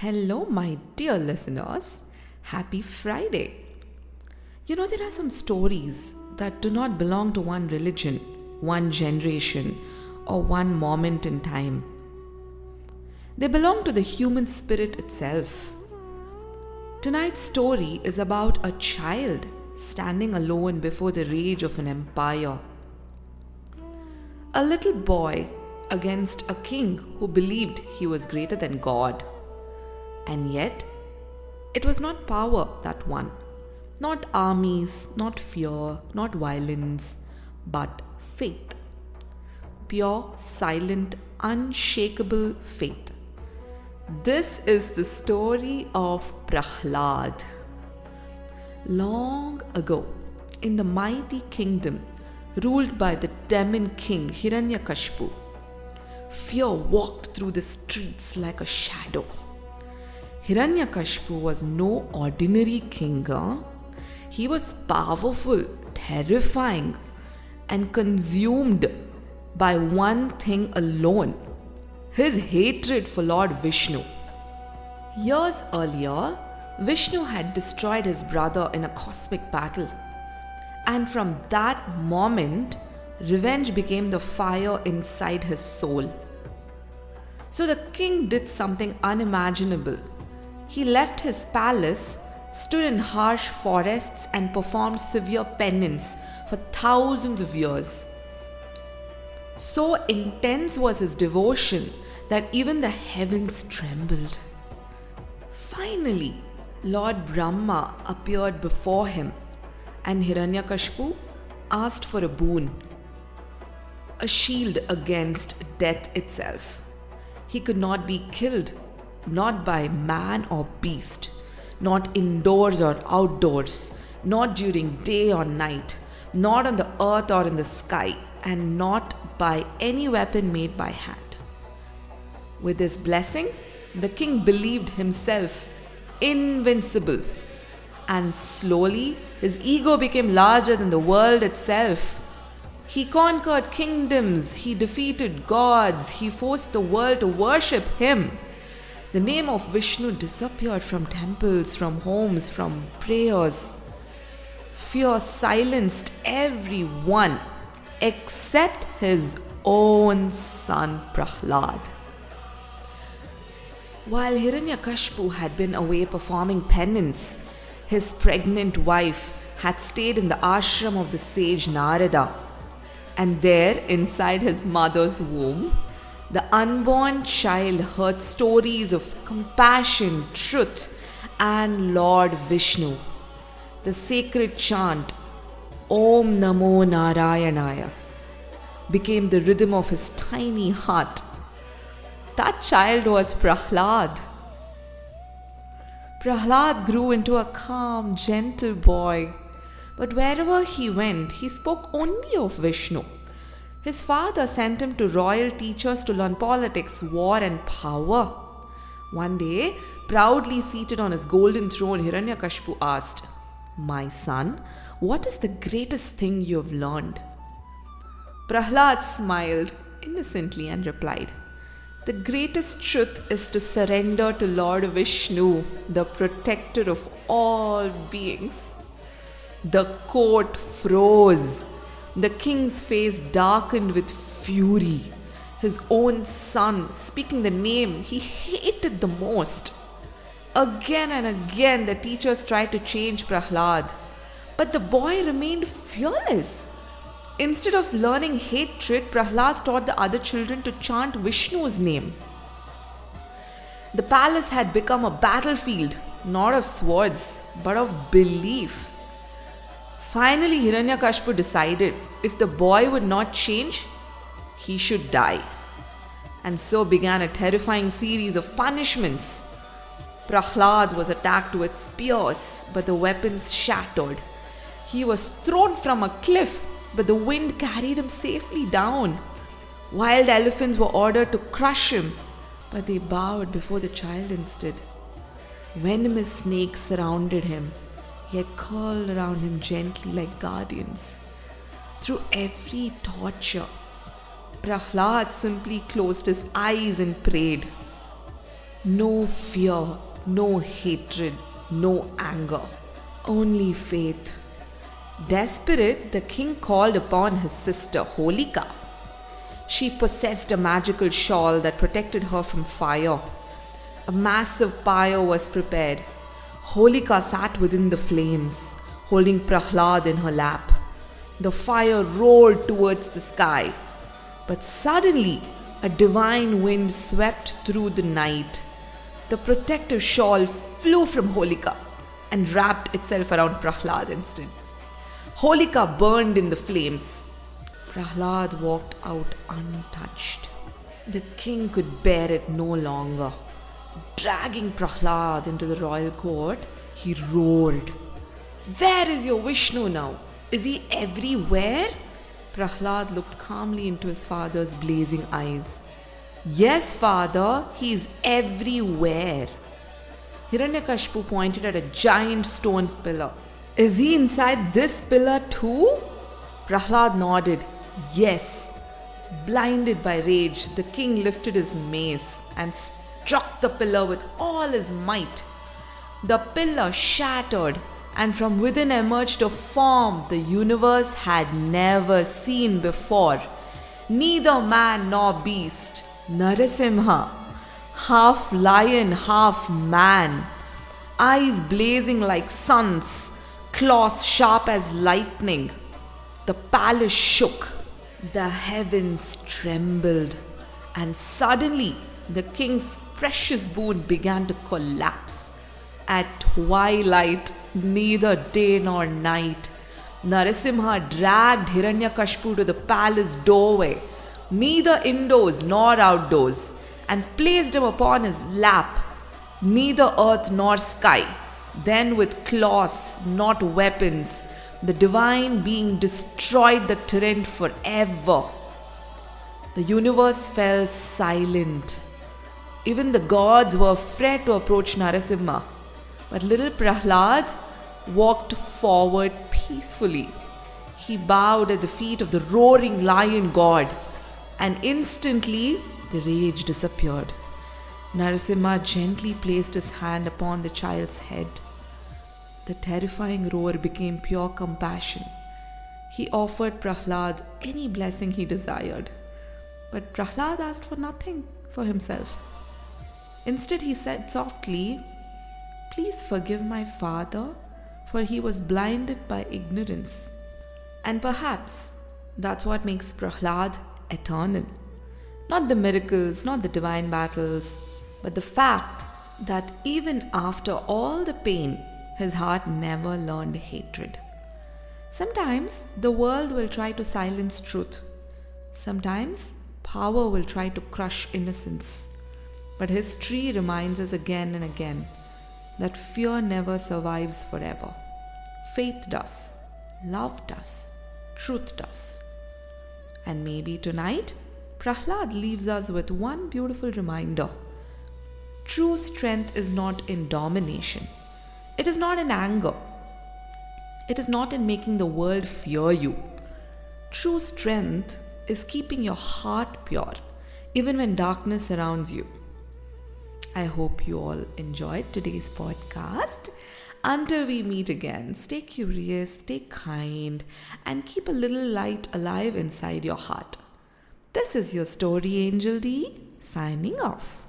Hello, my dear listeners. Happy Friday. There are some stories that do not belong to one religion, one generation, or one moment in time. They belong to the human spirit itself. Tonight's story is about a child standing alone before the rage of an empire. A little boy against a king who believed he was greater than God. And yet, it was not power that won, not armies, not fear, not violence, but faith. Pure, silent, unshakable faith. This is the story of Prahlad. Long ago, in the mighty kingdom ruled by the demon king Hiranyakashipu, fear walked through the streets like a shadow. Hiranyakashipu was no ordinary king. He was powerful, terrifying, and consumed by one thing alone: his hatred for Lord Vishnu. Years earlier, Vishnu had destroyed his brother in a cosmic battle. And from that moment, revenge became the fire inside his soul. So the king did something unimaginable. He left his palace, stood in harsh forests, and performed severe penance for thousands of years. So intense was his devotion that even the heavens trembled. Finally, Lord Brahma appeared before him, and Hiranyakashipu asked for a boon, a shield against death itself. He could not be killed, not by man or beast, not indoors or outdoors, not during day or night, not on the earth or in the sky, and not by any weapon made by hand. With this blessing, the king believed himself invincible, and slowly his ego became larger than the world itself. He conquered kingdoms, he defeated gods, he forced the world to worship him. The name of Vishnu disappeared from temples, from homes, from prayers. Fear silenced everyone except his own son Prahlad. While Hiranyakashipu had been away performing penance, his pregnant wife had stayed in the ashram of the sage Narada. And there, inside his mother's womb, the unborn child heard stories of compassion, truth, and Lord Vishnu. The sacred chant, Om Namo Narayanaya, became the rhythm of his tiny heart. That child was Prahlad. Prahlad grew into a calm, gentle boy. But wherever he went, he spoke only of Vishnu. His father sent him to royal teachers to learn politics, war, and power. One day, proudly seated on his golden throne, Hiranyakashipu asked, "My son, what is the greatest thing you have learned?" Prahlad smiled innocently and replied, "The greatest truth is to surrender to Lord Vishnu, the protector of all beings." The court froze. The king's face darkened with fury. His own son, speaking the name he hated the most. Again and again, the teachers tried to change Prahlad, but the boy remained fearless. Instead of learning hatred, Prahlad taught the other children to chant Vishnu's name. The palace had become a battlefield, not of swords, but of belief. Finally, Hiranyakashipu decided if the boy would not change, he should die. And so began a terrifying series of punishments. Prahlad was attacked with spears, but the weapons shattered. He was thrown from a cliff, but the wind carried him safely down. Wild elephants were ordered to crush him, but they bowed before the child instead. Venomous snakes surrounded him, yet curled around him gently like guardians. Through every torture, Prahlad simply closed his eyes and prayed, No fear, no hatred, no anger, only faith. Desperate, the king called upon his sister Holika. She possessed a magical shawl that protected her from fire. A massive pyre was prepared. Holika sat within the flames, holding Prahlad in her lap. The fire roared towards the sky. But suddenly, a divine wind swept through the night. The protective shawl flew from Holika and wrapped itself around Prahlad instead. Holika burned in the flames. Prahlad walked out untouched. The king could bear it no longer. Dragging Prahlad into the royal court, he roared, "Where is your Vishnu now? Is he everywhere?" Prahlad looked calmly into his father's blazing eyes. "Yes, father, he is everywhere." Hiranyakashipu pointed at a giant stone pillar. "Is he inside this pillar too?" Prahlad nodded. "Yes." Blinded by rage, the king lifted his mace and struck the pillar with all his might. The pillar shattered, and from within emerged a form the universe had never seen before. Neither man nor beast, Narasimha, half lion, half man, eyes blazing like suns, claws sharp as lightning. The palace shook, the heavens trembled, and suddenly the king's precious boon began to collapse. At twilight, neither day nor night, Narasimha dragged Hiranyakashipu to the palace doorway, neither indoors nor outdoors, and placed him upon his lap, neither earth nor sky. Then, with claws, not weapons, the divine being destroyed the tyrant forever. The universe fell silent. Even the gods were afraid to approach Narasimha. But little Prahlad walked forward peacefully. He bowed at the feet of the roaring lion god, and instantly the rage disappeared. Narasimha gently placed his hand upon the child's head. The terrifying roar became pure compassion. He offered Prahlad any blessing he desired. But Prahlad asked for nothing for himself. Instead, he said softly, "Please forgive my father, for he was blinded by ignorance." And perhaps that's what makes Prahlad eternal. Not the miracles, not the divine battles, but the fact that even after all the pain, his heart never learned hatred. Sometimes the world will try to silence truth. Sometimes power will try to crush innocence. But history reminds us again and again that fear never survives forever. Faith does, love does, truth does. And maybe tonight, Prahlad leaves us with one beautiful reminder. True strength is not in domination. It is not in anger. It is not in making the world fear you. True strength is keeping your heart pure, even when darkness surrounds you. I hope you all enjoyed today's podcast. Until we meet again, stay curious, stay kind, and keep a little light alive inside your heart. This is your Story Angel D, signing off.